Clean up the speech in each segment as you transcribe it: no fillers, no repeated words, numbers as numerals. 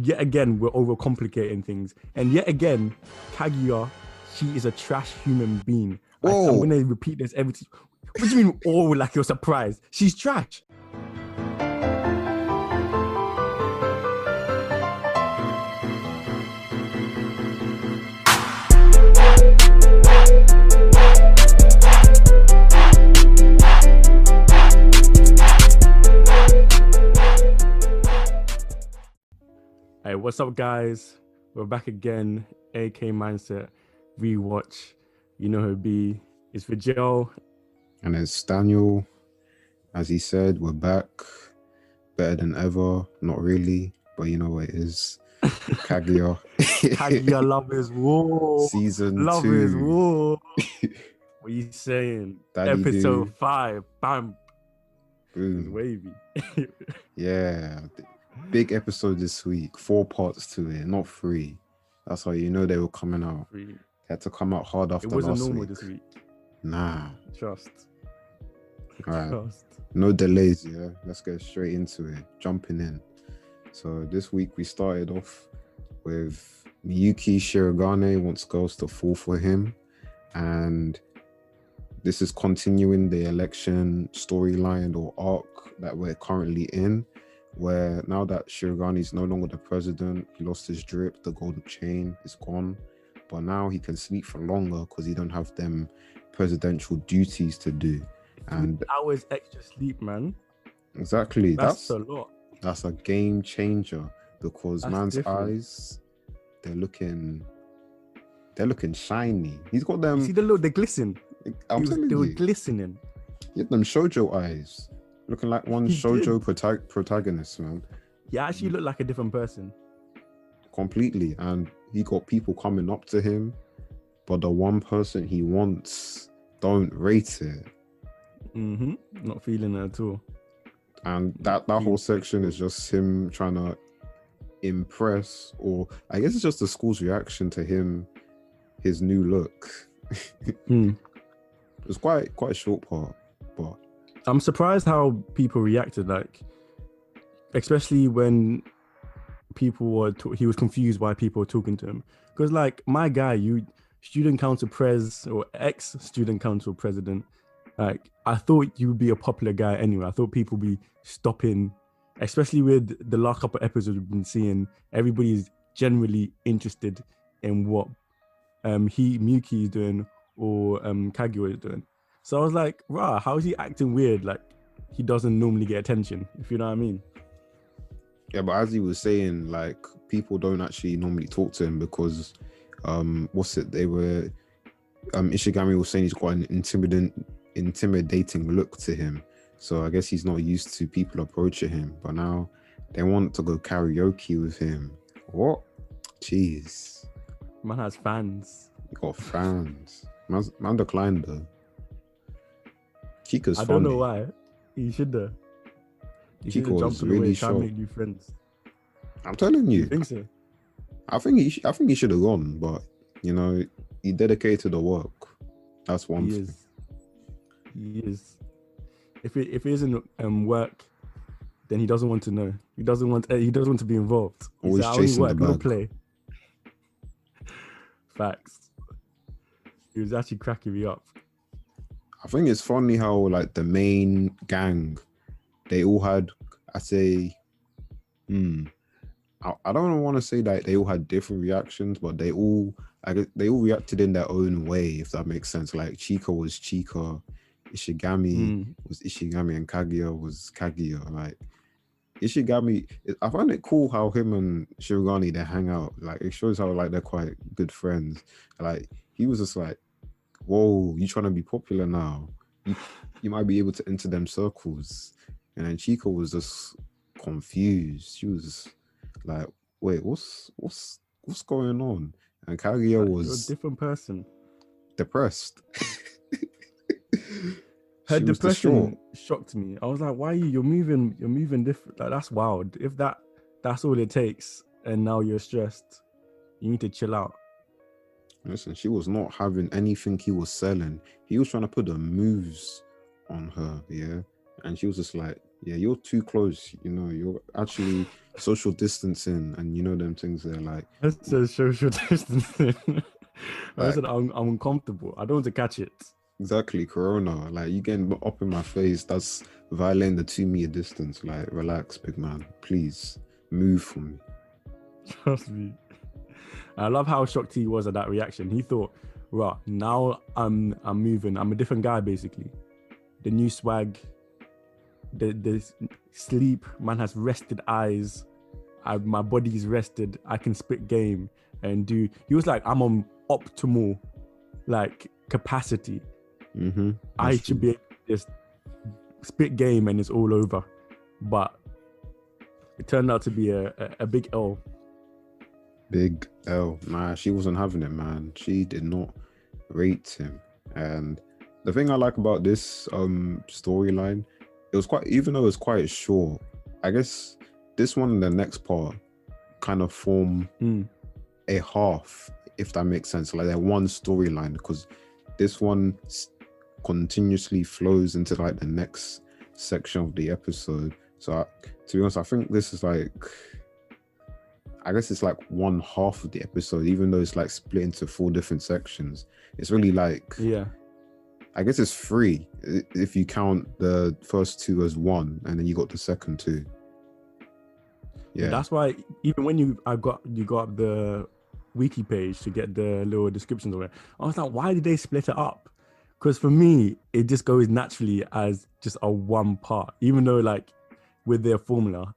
Yet again, we're overcomplicating things. And yet again, Kaguya, she is a trash human being. I'm going to repeat this every time. What do you mean, oh, like you're surprised? She's trash. Hey, what's up, guys? We're back again. AK Mindset Rewatch. You know who it be. It's for Joe. And it's Daniel. As he said, we're back. Better than ever. Not really, but you know what it is. Kaguya. Kaguya Love is War. Season Love 2. is War. What are you saying? Daddy Episode do. 5. Bam. Boom. It's wavy. Yeah. Big episode this week. 4 parts to it, not 3. That's how you know they were coming out. 3. They had to come out hard after It wasn't last normal week. this week. Nah. Trust. All right. Trust. No delays, yeah. Let's get straight into it. Jumping in. So this week we started off with Miyuki Shirogane wants girls to fall for him. And this is continuing the election storyline or arc that we're currently in, where now that Shirogane is no longer the president, he lost his drip, the golden chain is gone. But now he can sleep for longer because he don't have them presidential duties to do. And hours extra sleep, man. exactly, That's a lot. That's a game changer because That's man's different. eyes, they're looking shiny. He's got them. You see the look, they glisten. They were you, glistening. he had them shoujo eyes, looking like one He shoujo protagonist, man. He actually looked like a different person. Completely. And he got people coming up to him, but the one person he wants don't rate it. Not feeling it at all. And that whole section is just him trying to impress, or I guess it's just the school's reaction to him, his new look. It's quite a short part, but I'm surprised how people reacted, like, especially when people were he was confused why people were talking to him, because like, my guy, you student council pres or ex student council president, like, I thought you would be a popular guy anyway. I thought people would be stopping, especially with the last couple of episodes we've been seeing. Everybody's generally interested in what Miyuki is doing or Kaguya is doing. So I was like, rah, how is he acting weird? Like, he doesn't normally get attention, if you know what I mean. yeah, but as he was saying, like, people don't actually normally talk to him because Ishigami was saying he's got an intimidating look to him. So I guess he's not used to people approaching him, but now they want to go karaoke with him. What? Jeez. Man has fans. He got fans. Man declined though. Chica's I funny. don't know why. He should have. He should Chico have was jumped away, really try and shocked. make new friends. I'm telling You you. think so? I think he should have gone, but you know, he dedicated the work. That's one thing. He is. If it isn't work, then he doesn't want to know. He doesn't want to be involved. He's Always like, I only chasing work, the not bag. play. Facts. He was actually cracking me up. I think it's funny how like the main gang, they all had, I say, I don't want to say that they all had different reactions, but they all reacted in their own way, if that makes sense. Like Chika was Chika, Ishigami was Ishigami, and Kaguya was Kaguya. Like Ishigami, I find it cool how him and Shirogane, they hang out. Like it shows how like they're quite good friends. Like he was just like, whoa, you trying to be popular now? You might be able to enter them circles. And then Chika was just confused. She was just like, wait, what's going on? And Kaguya Like, was you're a different person. depressed. Her She was depression distraught. shocked me. I was like, why you're moving different? Like, that's wild. If that's all it takes, and now you're stressed, you need to chill out. Listen, she was not having anything he was selling. He was trying to put the moves on her, yeah. And she was just like, yeah, you're too close. You know, you're actually social distancing, and you know them things there, like That's a social distancing. I like said I'm uncomfortable. I don't want to catch it. exactly Corona. Like you getting up in my face, that's violating the 2 meter distance. Like relax, big man. Please move for me. Trust me. I love how shocked he was at that reaction. He thought, right, now I'm moving. I'm a different guy, basically. The new swag, the sleep, man has rested eyes. My body is rested. I can spit game and do. He was like, I'm on optimal, like capacity. Mm-hmm. I should be able to just spit game and it's all over. But it turned out to be a big L. Big L. Nah, she wasn't having it, man. She did not rate him. And the thing I like about this storyline, it was quite, even though it was quite short, I guess this one and the next part kind of form a half, if that makes sense. Like they're one storyline, because this one continuously flows into like the next section of the episode. So to be honest, I think this is like, I guess it's like one half of the episode, even though it's like split into 4 different sections. It's really like, yeah, I guess it's 3 if you count the first 2 as 1, and then you got the second 2. Yeah, that's why even when you got the wiki page to get the little descriptions of it, I was like, why did they split it up? Because for me, it just goes naturally as just a one part, even though like with their formula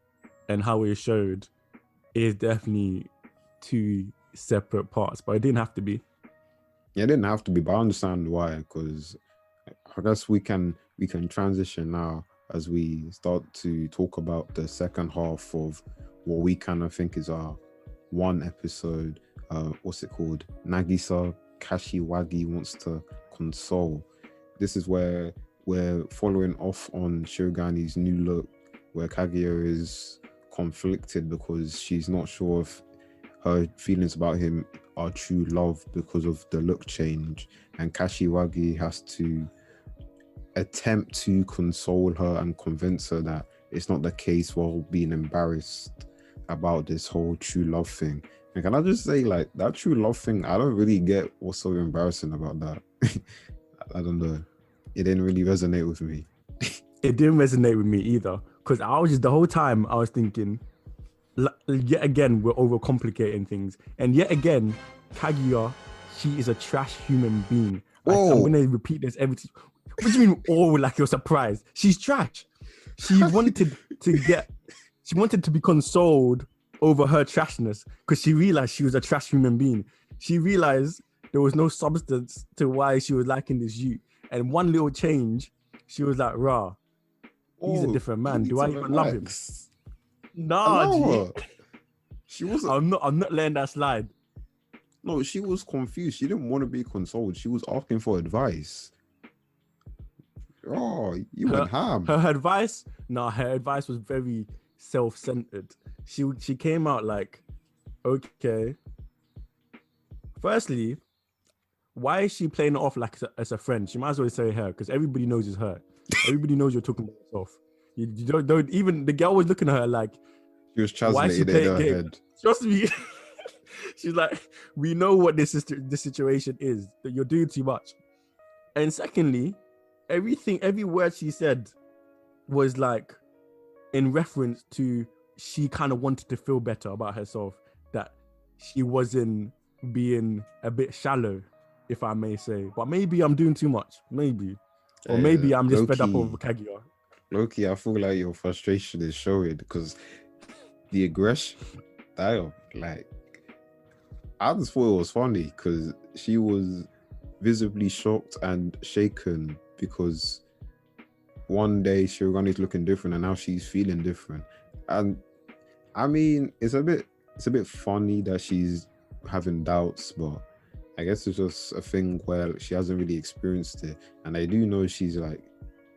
and how it showed, it is definitely 2 separate parts, but it didn't have to be. Yeah, it didn't have to be, but I understand why, because I guess we can transition now as we start to talk about the second half of what we kind of think is our one episode. What's it called? Nagisa Kashiwagi wants to console. This is where we're following off on Shirogane's new look, where Kaguya is conflicted because she's not sure if her feelings about him are true love because of the look change, and Kashiwagi has to attempt to console her and convince her that it's not the case, while being embarrassed about this whole true love thing. And can I just say, like, that true love thing, I don't really get what's so embarrassing about that. I don't know, it didn't really resonate with me. It didn't resonate with me either, because I was just, the whole time I was thinking, yet again we're overcomplicating things, and yet again Kaguya, she is a trash human being. I'm gonna repeat this every time. What do you mean, oh, like you're surprised? She's trash. She wanted to be consoled over her trashness because she realized she was a trash human being. She realized there was no substance to why she was liking this youth, and one little change, she was like, rah, he's a different man. Do I even love him? Nah, G. She wasn't. I'm not letting that slide. No, she was confused. She didn't want to be consoled. She was asking for advice. Oh, you went ham. Her advice was very self-centered. She came out like, okay. Firstly, why is she playing it off like as a friend? She might as well say her, because everybody knows it's her. Everybody knows you're talking about yourself. You don't even, the girl was looking at her like, she was translated in her head. Trust me. She's like, we know what this situation is, that you're doing too much. And secondly, every word she said was like in reference to, she kind of wanted to feel better about herself, that she wasn't being a bit shallow, if I may say. But maybe I'm doing too much, maybe. Or maybe I'm just fed up over Kaguya. Loki, I feel like your frustration is showing, because the aggression, like, I just thought it was funny because she was visibly shocked and shaken because one day Shirogane's looking different and now she's feeling different. And I mean, it's a bit funny that she's having doubts, but I guess it's just a thing where she hasn't really experienced it. And I do know she's like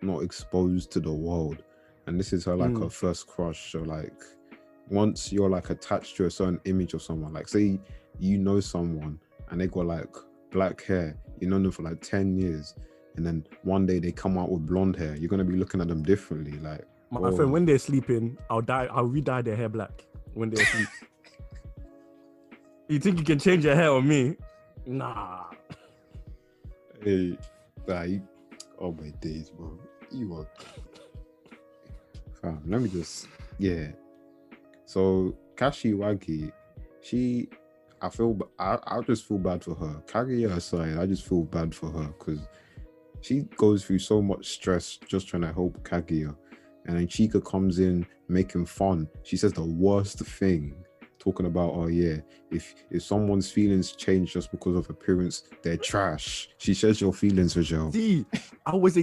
not exposed to the world, and this is her like her first crush. So like, once you're like attached to a certain image of someone, like say you know someone and they got like black hair, you know them for like 10 years, and then one day they come out with blonde hair, you're gonna be looking at them differently. Like, my friend, when they're sleeping, I'll re-dye their hair black. when they're asleep. You think you can change your hair on me? Nah. Hey, oh my days, bro. You are. Fam, let me just. Yeah. So Kashiwagi, I just feel bad for her. Kaguya aside, I just feel bad for her because she goes through so much stress just trying to help Kaguya. And then Chika comes in making fun. She says the worst thing, talking about, oh yeah, if someone's feelings change just because of appearance, they're trash. She shares your feelings, Rachel. See, I was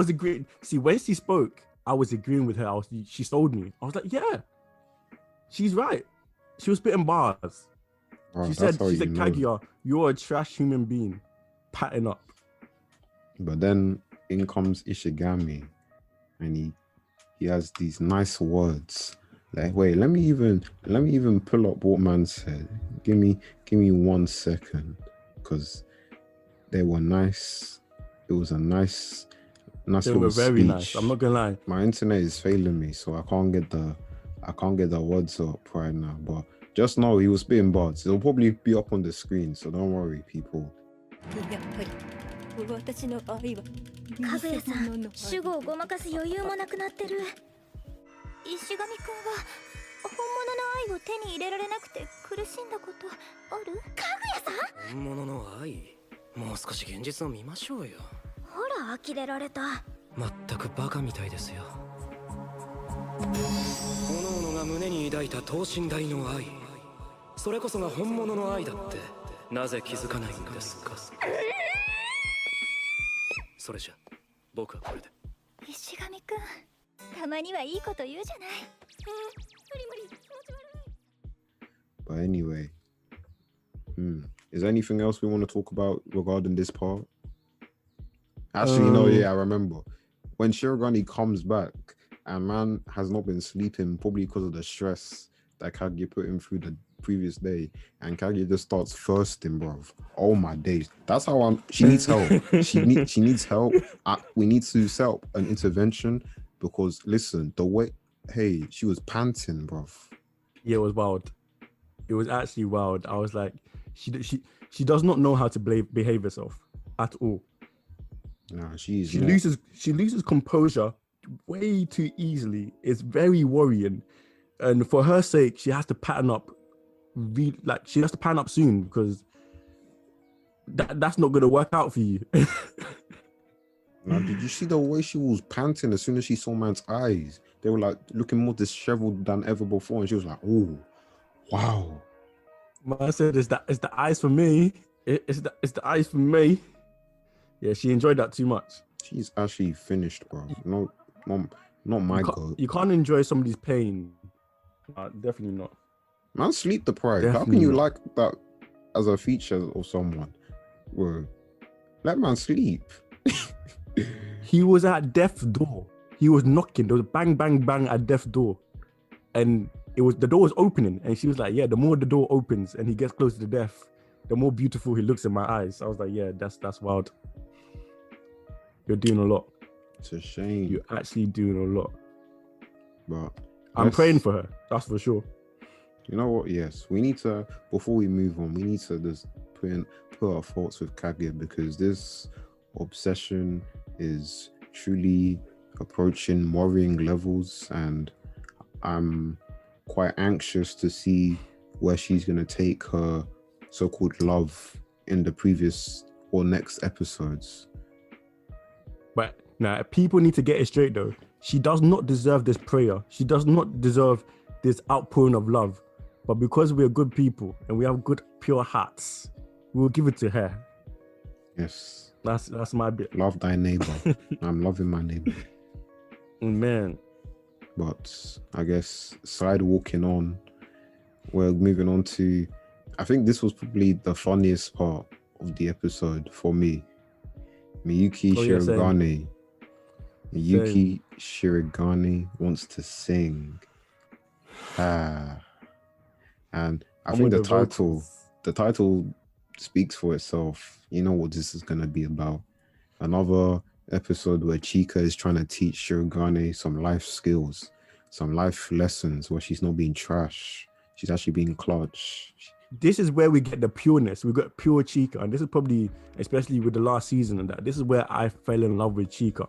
agreeing. See, when she spoke, I was agreeing with her. She sold me. I was like, yeah, she's right. She was spitting bars. Oh, she said, know. Kaguya, you're a trash human being. Patting up. But then in comes Ishigami, and he has these nice words. Like, wait, let me even pull up what man said. Give me 1 second, because they were nice. It was a nice they were very speech. nice. I'm not gonna lie. My internet is failing me, so I can't get the words up right now. But just know he was spitting bars. It'll probably be up on the screen, so don't worry, people. かぐやさん、主語をごまかす余裕もなくなってる。石上くんは本物の愛を手に入れられなくて苦しんだことある？かぐやさん？本物の愛？もう少し現実を見ましょうよ。ほら呆れられた。全くバカみたいですよ。各々が胸に抱いた等身大の愛、それこそが本物の愛だってなぜ気づかないんですか？それじゃ僕はこれで。石上くん、たまにはいいこと言うじゃない。無理気持ち悪い。 But anyway, is there anything else we want to talk about regarding this part? Actually, no, yeah, I remember. When Shirogane comes back and man has not been sleeping, probably because of the stress that Kaguya put him through the previous day, and Kaguya just starts thirsting, bruv. Oh my days. That's how she needs help. she needs help. We need to set up an intervention because listen, the way, hey, she was panting, bruv. Yeah, it was wild. It was actually wild. I was like, she does not know how to behave herself at all. Nah, she loses composure way too easily. It's very worrying, and for her sake, she has to pattern up. She has to pattern up soon because that's not gonna work out for you. Now, did you see the way she was panting as soon as she saw man's eyes? They were like looking more disheveled than ever before, and she was like, "Oh, wow." I said, "It's the eyes for me. It's the eyes for me." Yeah, she enjoyed that too much. She's actually finished, bro. No, not my goat. You can't enjoy somebody's pain. Definitely not. Man, sleep deprived. Definitely How can you not. like that as a feature of someone? Bro, let man sleep. He was at death's door. He was knocking. There was a bang, bang, bang at death's door, and the door was opening. And she was like, "Yeah, the more the door opens and he gets closer to death, the more beautiful he looks in my eyes." I was like, "Yeah, that's wild. You're doing a lot. It's a shame. You're actually doing a lot." But I'm praying for her. That's for sure. You know what? Yes, we need to. Before we move on, we need to just put our thoughts with Kaguya because this obsession is truly approaching worrying levels, and I'm quite anxious to see where she's gonna take her so-called love in the previous or next episodes. But now, people need to get it straight though. She does not deserve this prayer. She does not deserve this outpouring of love. But because we're good people and we have good, pure hearts, we'll give it to her. Yes. That's my bit. Love thy neighbor. I'm loving my neighbor. Man. But I guess side walking on, we're moving on to, I think this was probably the funniest part of the episode for me. Miyuki Shirogane. Miyuki Shirogane wants to sing. And I think the title speaks for itself. You know what this is gonna be about. Another episode where Chika is trying to teach Shirogane some life skills, some life lessons where she's not being trash. she's actually being clutch. This is where we get the pureness. We got pure Chika, and this is probably, especially with the last season and that, this is where I fell in love with Chika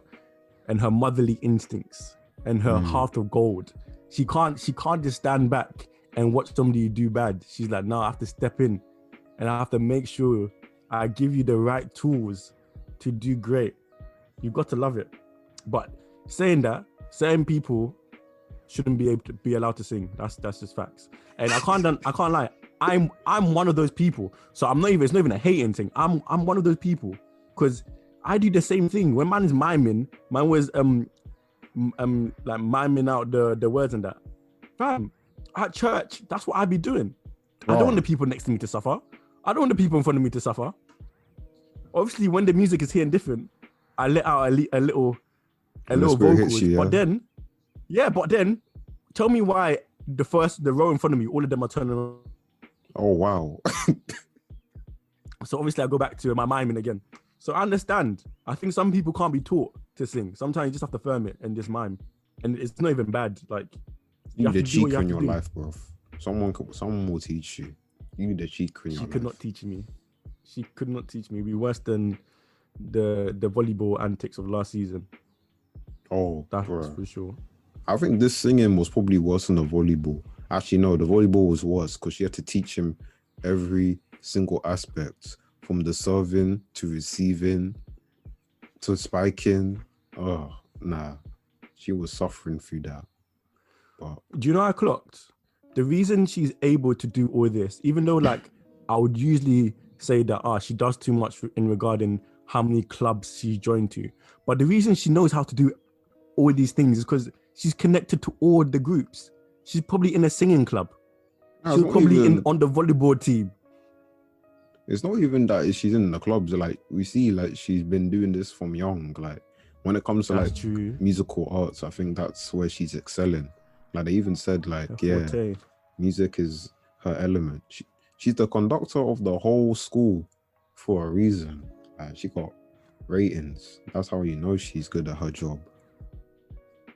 and her motherly instincts and her heart of gold. She can't just stand back and watch somebody do bad. She's like, no, I have to step in and I have to make sure I give you the right tools to do great. You've got to love it. But saying that, certain people shouldn't be able to be allowed to sing. That's just facts. And I can't lie. I'm one of those people. So it's not even a hating thing. I'm one of those people because I do the same thing. When man is miming, man was like miming out the words and that. Fam, at church, that's what I be doing. I don't want the people next to me to suffer. I don't want the people in front of me to suffer. Obviously, when the music is hitting different, I let out a little vocals. You, yeah? But then, tell me why the row in front of me, all of them are turning on. Oh, wow. So obviously I go back to my miming again. So I understand. I think some people can't be taught to sing. Sometimes you just have to firm it and just mime. And it's not even bad. Like, you need a cheek in your life, bro. Someone will teach you. You need a cheek in your life. She could not teach me. She could not teach me. It'd be worse than the volleyball antics of last season. Oh, that's for sure. I think this singing was probably worse than the volleyball. Actually, no, the volleyball was worse because she had to teach him every single aspect, from the serving to receiving to spiking. Oh, nah. She was suffering through that. But do you know I clocked? The reason she's able to do all this, even though like I would usually say that she does too much in regarding how many clubs she joined to. But the reason she knows how to do all these things is because she's connected to all the groups. She's probably in a singing club. She's probably on the volleyball team. It's not even that she's in the clubs. Like, we see, like, she's been doing this from young. Like, when it comes to musical arts, I think that's where she's excelling. Like, they even said, like, music is her element. She's the conductor of the whole school for a reason. Like, she got ratings. That's how you know she's good at her job.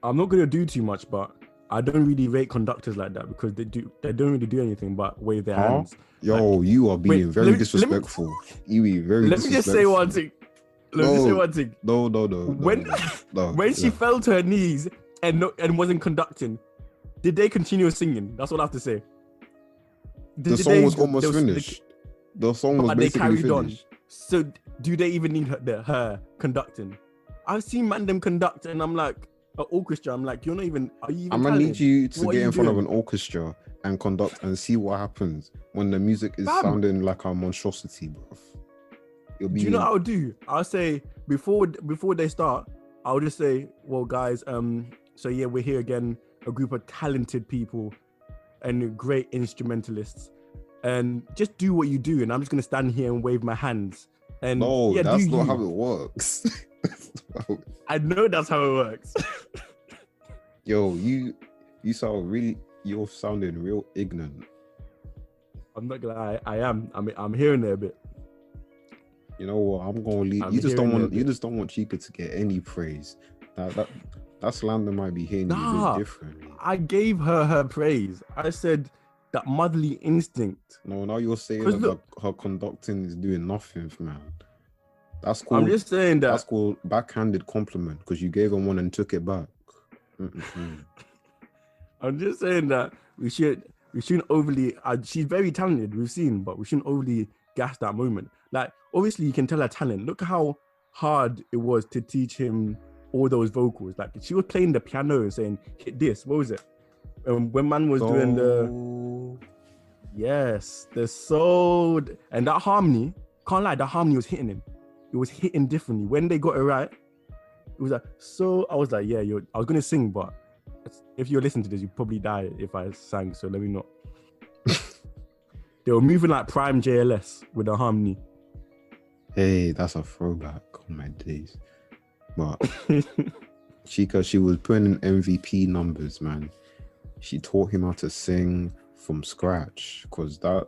I'm not gonna do too much, but I don't really rate conductors like that because they don't really do anything but wave their hands. Yo, like, you are being very disrespectful. You be very Let me just say one thing. No. When she fell to her knees and wasn't conducting, did they continue singing? That's what I have to say. The song was almost finished. The song was basically finished. On. So do they even need her conducting? I've seen them conduct and I'm like, an orchestra, I'm like, you're not even, are you even I'm gonna need you to get in front of an orchestra and conduct and see what happens when the music is sounding like a monstrosity, bro. Do you know what I would do? I'll say before they start, I'll just say, well guys, so yeah, we're here again, a group of talented people and great instrumentalists, and just do what you do, and I'm just gonna stand here and wave my hands. And no, that's not how it works. I know that's how it works. Yo, you you're sounding real ignorant. I'm not gonna lie, I am. I'm hearing it a bit. You know what? I'm gonna leave. You just don't want Chika to get any praise. That slander might be hitting you a bit differently. I gave her praise. I said that motherly instinct. No, now you're saying that her conducting is doing nothing, man. That's cool. I'm just saying that. That's called backhanded compliment because you gave her one and took it back. I'm just saying that we shouldn't overly. She's very talented, we've seen, but we shouldn't overly gas that moment. Like, obviously, you can tell her talent. Look how hard it was to teach him all those vocals. Like, she was playing the piano and saying, "Hit this." What was it? When man was doing the soul and that harmony. Can't lie, that harmony was hitting him. It was hitting differently. When they got it right, it was like, so I was like, yeah, I was going to sing, but if you're listening to this, you'd probably die if I sang, so let me not. They were moving like prime JLS with the harmony. Hey, that's a throwback on my days. But Chika, she was putting in MVP numbers, man. She taught him how to sing from scratch because that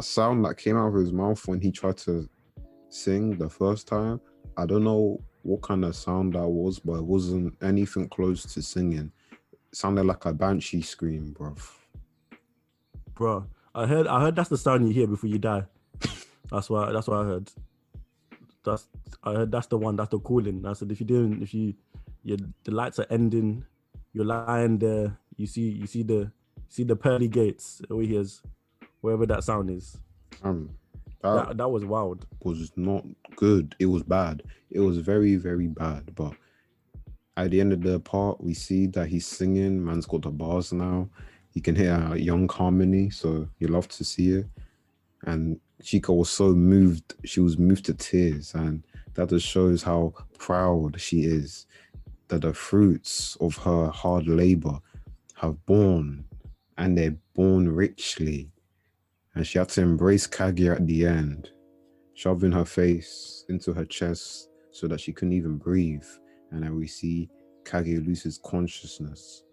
sound that came out of his mouth when he tried to sing the first time, I don't know what kind of sound that was, but it wasn't anything close to singing. It sounded like a banshee scream, bruv. bro. I heard that's the sound you hear before you die. That's what I heard. I heard that's the one. That's the calling. I said the lights are ending, you're lying there. You see the pearly gates. All he hears, wherever that sound is. That was wild. Was not good. It was bad. It was very, very bad. But at the end of the part, we see that he's singing. Man's got the bars now. You can hear a young harmony, so you love to see it. And Chica was so moved. She was moved to tears, and that just shows how proud she is that the fruits of her hard labor have borne, and they're born richly. And she had to embrace Kaguya at the end, shoving her face into her chest so that she couldn't even breathe. And then we see Kaguya loses consciousness.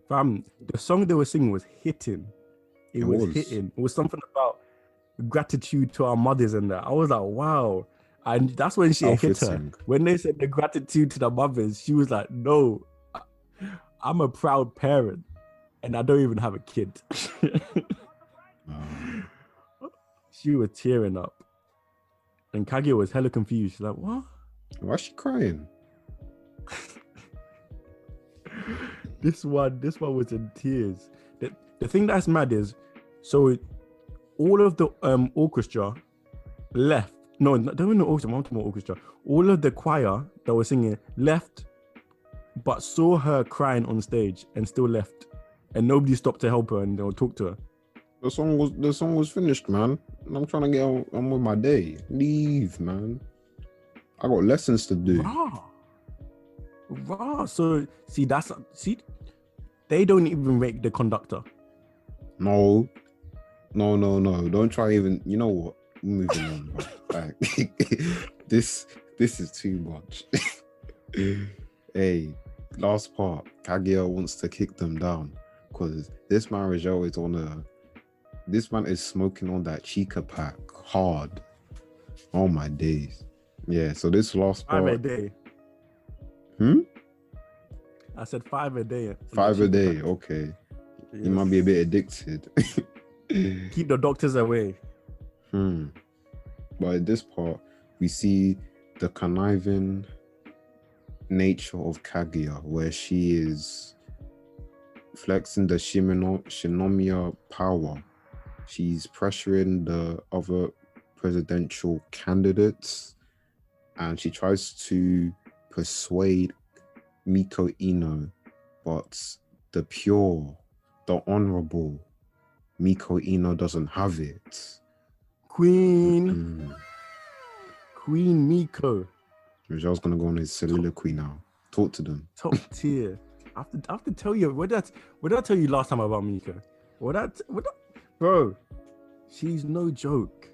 Fam, the song they were singing was hitting. It was hitting. It was something about gratitude to our mothers and that. I was like, wow. And that's when she hit her. When they said the gratitude to the mothers, she was like, no, I'm a proud parent and I don't even have a kid. She was tearing up. And Kaguya was hella confused. She's like, what? Why is she crying? This one was in tears. The thing that's mad is, so all of the orchestra left. No, there was no orchestra. All of the choir that was singing left, but saw her crying on stage and still left, and nobody stopped to help her and they'll talk to her. The song was finished, man. I'm trying to get on with my day. Leave, man. I got lessons to do. Wow. So see, they don't even rate the conductor. No. Don't try even. You know what? Moving on. Like, this is too much. Hey, last part. Kaguya wants to kick them down because this man Rajel is this man is smoking on that Chica pack hard. Oh my days. Yeah. So this last part. 5 a day. I said 5 a day. 5 a day. Okay. Yes. You might be a bit addicted. Keep the doctors away. But at this part, we see the conniving nature of Kaguya, where she is flexing the Shinomiya power. She's pressuring the other presidential candidates, and she tries to persuade Miko Ino, but the pure, the honorable Miko Ino doesn't have it. Queen Miko. Rajal's gonna go on his soliloquy now. Talk to them. Top tier. I have to tell you, what did I tell you last time about Miko? Bro, she's no joke,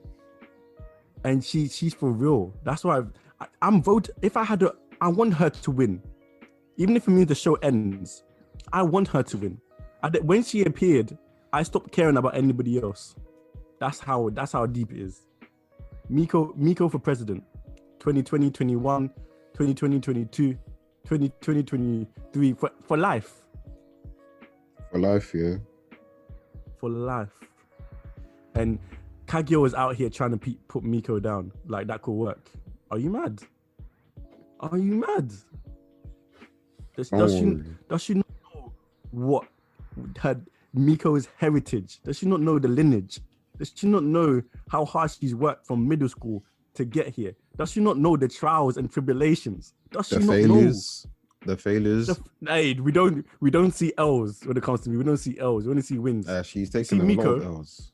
and she's for real. That's why I'm voting. If I had I want her to win, even if it means the show ends. I want her to win. When she appeared, I stopped caring about anybody else. That's how deep it is. Miko for president, 2020, 21, 2020, 22, 2020, 23 for life. For life, yeah. For life. And Kaguya was out here trying to put Miko down. Like, that could work. Are you mad? Does she not know what her Miko's heritage? Does she not know the lineage? Does she not know how hard she's worked from middle school to get here? Does she not know the trials and tribulations? Does she not know? The failures. Hey, we don't see L's when it comes to me. We don't see L's. We only see wins. She's taking a lot of L's.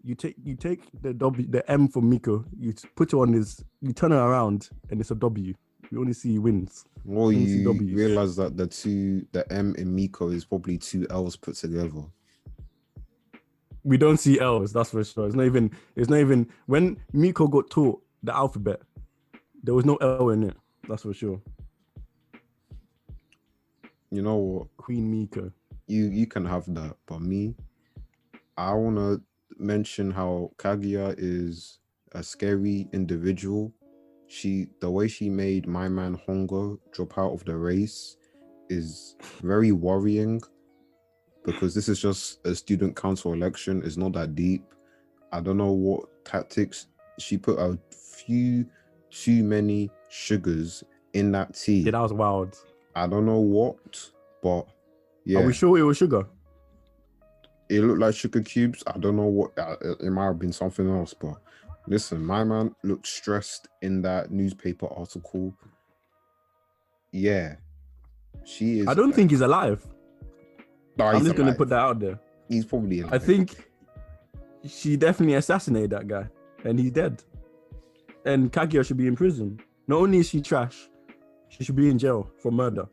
You take the M for Miko. You put her on you turn her around, and it's a W. You only see wins. Well, you realize that the M in Miko is probably 2 L's put together. We don't see L's, that's for sure. It's not even when Miko got taught the alphabet, there was no L in it. That's for sure. You know what? Queen Miko. You can have that, but me, I wanna mention how Kaguya is a scary individual. The way she made my man Hongo drop out of the race is very worrying, because this is just a student council election. It's not that deep. I don't know what tactics. She put a few too many sugars in that tea. Yeah, that was wild. I don't know what, but yeah. Are we sure it was sugar? It looked like sugar cubes. I don't know what. It might have been something else, but listen, my man looked stressed in that newspaper article. Yeah, she is. I don't think he's alive. No, I'm he's just going to alive. put that out there. He's probably alive. I think she definitely assassinated that guy, and he's dead. And Kaguya should be in prison. Not only is she trash, she should be in jail for murder.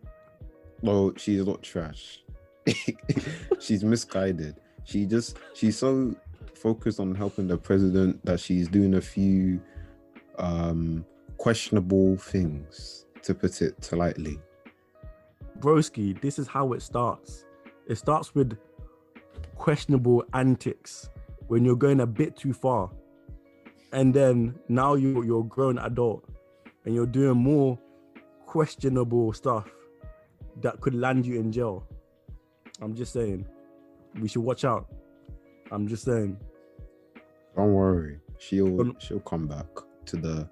No, she's not trash. She's misguided. She's so focused on helping the president that she's doing a few questionable things, to put it lightly. Broski, this is how it starts. It starts with questionable antics when you're going a bit too far. And then now you're a grown adult and you're doing more questionable stuff that could land you in jail. I'm just saying, we should watch out. I'm just saying. Don't worry, she'll come back to the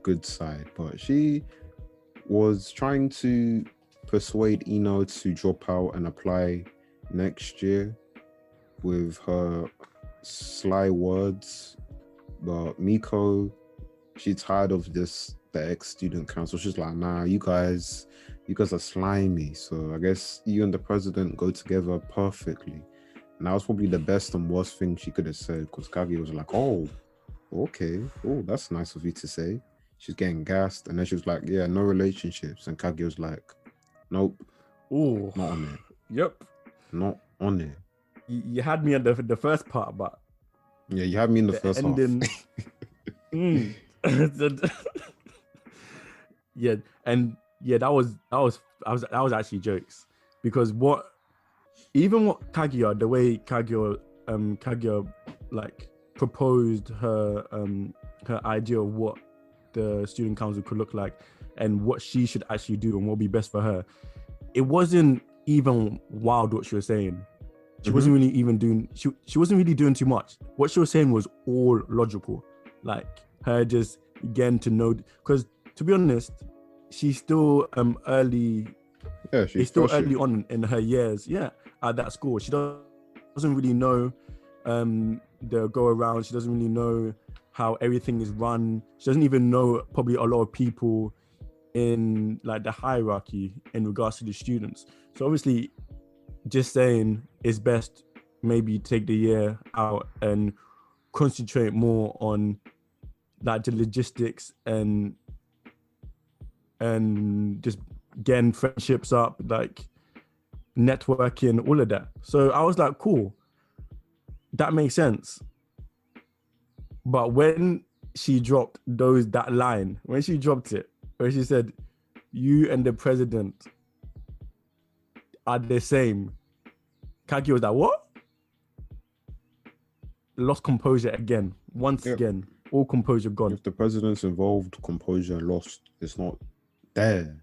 good side. But she was trying to persuade Ino to drop out and apply next year with her sly words. But Miko, she's tired of this, the ex-student council. She's like, nah, you guys are slimy. So I guess you and the president go together perfectly. And that was probably the best and worst thing she could have said, because Kaguya was like, oh, okay. Oh, that's nice of you to say. She's getting gassed. And then she was like, yeah, no relationships. And Kaguya was like, nope. Oh, not on it. Yep. Not on it. You had me at the first part, but yeah, you had me in the first ending, half. Yeah, and yeah, that was actually jokes, because what Kaguya, the way Kaguya like proposed her idea of what the student council could look like and what she should actually do and what would be best for her, it wasn't even wild what she was saying. She wasn't really even doing, she wasn't really doing too much. What she was saying was all logical. Like her just getting to know, because to be honest, she's still early. Yeah, she's still early on in her years. Yeah, at that school, she doesn't really know the go around. She doesn't really know how everything is run. She doesn't even know probably a lot of people in like the hierarchy in regards to the students. So obviously, just saying it's best maybe take the year out and concentrate more on like the logistics and just getting friendships up, like networking, all of that. So I was like, cool, that makes sense. But when she dropped that line, when she said, you and the president are the same, Kaguya was like, what? Lost composure again. Once again, all composure gone. If the president's involved, composure lost. It's not there.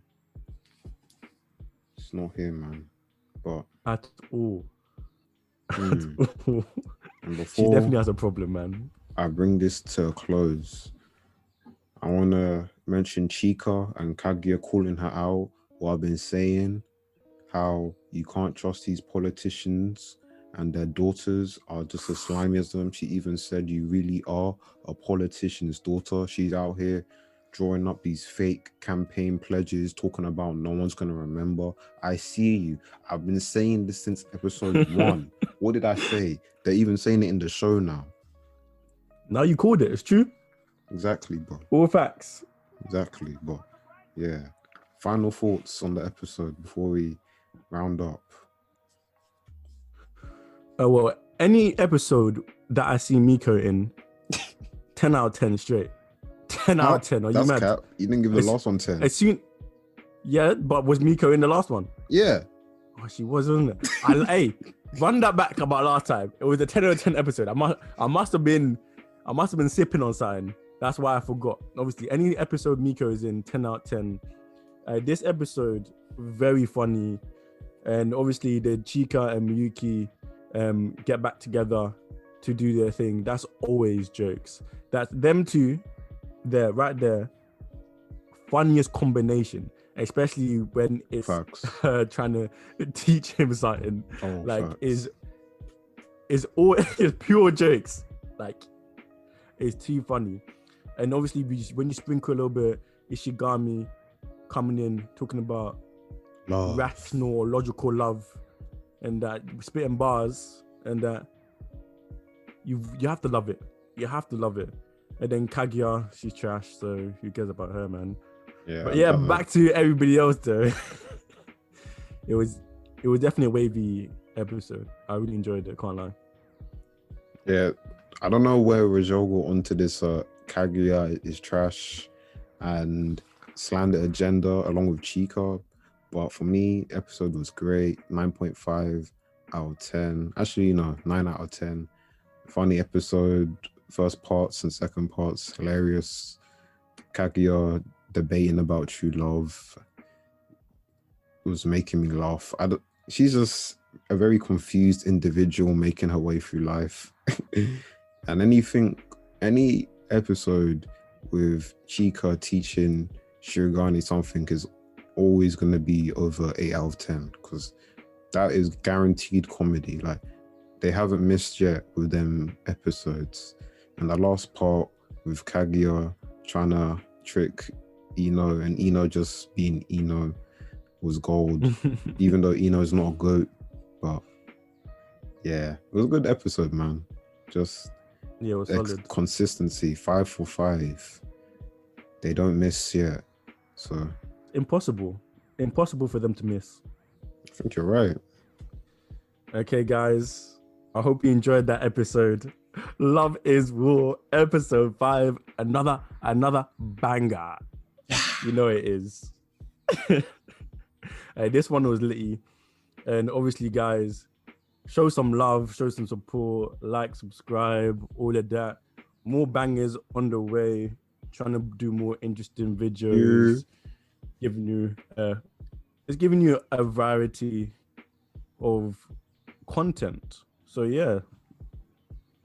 It's not here, man. But at all. And She definitely has a problem, man. I bring this to a close. I want to mention Chika and Kaguya calling her out. What I've been saying, how you can't trust these politicians and their daughters are just as slimy as them. She even said, you really are a politician's daughter. She's out here drawing up these fake campaign pledges, talking about no one's going to remember. I see you. I've been saying this since episode 1. What did I say? They're even saying it in the show now. Now you called it. It's true. Exactly, bro. All facts. Exactly, but yeah. Final thoughts on the episode before we round up. Well, any episode that I see Miko in, 10 out of 10 straight. 10 out of 10. Are you mad? Cap. You didn't give the last one 10. Yeah, but was Miko in the last one? Yeah. Oh, she was, wasn't it? Hey, run that back about last time. It was a 10 out of 10 episode. I must have been sipping on something. That's why I forgot. Obviously, any episode Miko is in, 10 out of 10. This episode, very funny, And obviously the Chika and Miyuki get back together to do their thing. That's always jokes. That's them two there, right there. Funniest combination, especially when it's her trying to teach him something. Is all it's pure jokes. Like, it's too funny. And obviously when you sprinkle a little bit Ishigami coming in talking about rational or logical love, and that spitting bars, and that you have to love it. You have to love it. And then Kaguya, she's trash, so who cares about her, man? Yeah. But yeah, back to everybody else though. It was definitely a wavy episode. I really enjoyed it, can't lie. Yeah, I don't know where Rajol got onto this Kaguya is trash and slander agenda along with Chika, but for me, episode was great. 9.5 out of 10. Actually, 9 out of 10. Funny episode. First parts and second parts hilarious. Kaguya debating about true love was making me laugh. She's just a very confused individual making her way through life. And any episode with Chika teaching Shirogane something is always going to be over 8 out of 10, because that is guaranteed comedy. Like, they haven't missed yet with them episodes. And the last part with Kaguya trying to trick Ino and Ino just being Ino was gold. Even though Ino is not a goat, but yeah, it was a good episode, man. Just it was solid. Consistency, 5 for 5. They don't miss yet, so impossible for them to miss. I think you're right. Okay, guys, I hope you enjoyed that episode. Love is War, episode 5. Another banger. You know it is. This one was litty. And obviously, guys, show some love, show some support, like, subscribe, all of that. More bangers on the way. Trying to do more interesting videos. Giving you a variety of content. So yeah.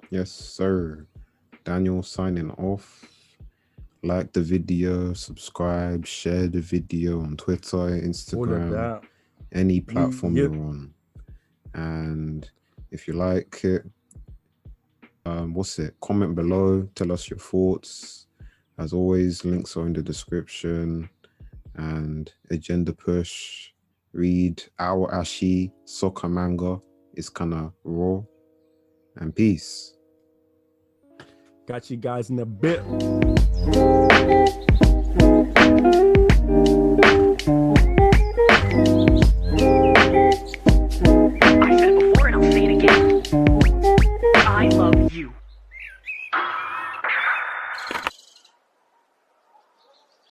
Yes, sir. Daniel signing off. Like the video, subscribe, share the video on Twitter, Instagram, any platform you're on. And if you like it, comment below, tell us your thoughts. As always, links are in the description. And agenda push, read Our Ashi soccer manga. It's kind of raw. And peace. Got you guys in a bit.